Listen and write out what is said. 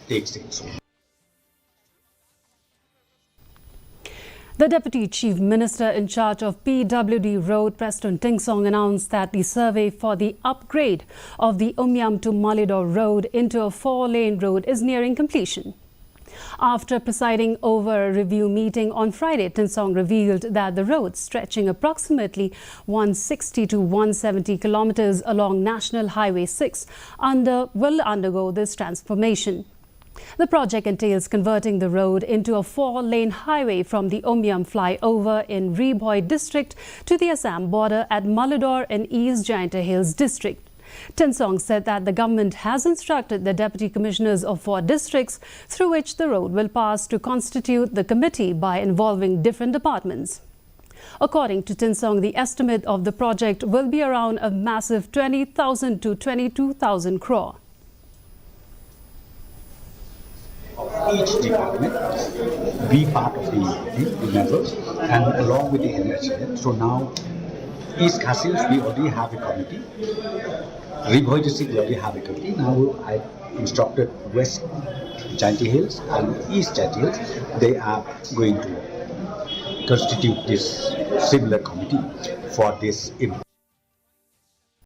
takes it soon. The Deputy Chief Minister in charge of PWD Road, Preston Tingsong, announced that the survey for the upgrade of the Umiam to Malidor Road into a 4-lane road is nearing completion. After presiding over a review meeting on Friday, Tingsong revealed that the road, stretching approximately 160 to 170 kilometers along National Highway 6, will undergo this transformation. The project entails converting the road into a 4-lane highway from the Umiam flyover in Reboy district to the Assam border at Malidor in East Jaintia Hills district. Tingsong said that the government has instructed the deputy commissioners of 4 districts through which the road will pass to constitute the committee by involving different departments. According to Tingsong, the estimate of the project will be around a massive 20,000 to 22,000 crore. Each department be part of the members and along with the NHS. So now East Castles we already have a committee. Reboy district we already have a committee. Now I instructed West Jaintia Hills and East Jaintia Hills. They are going to constitute this similar committee for this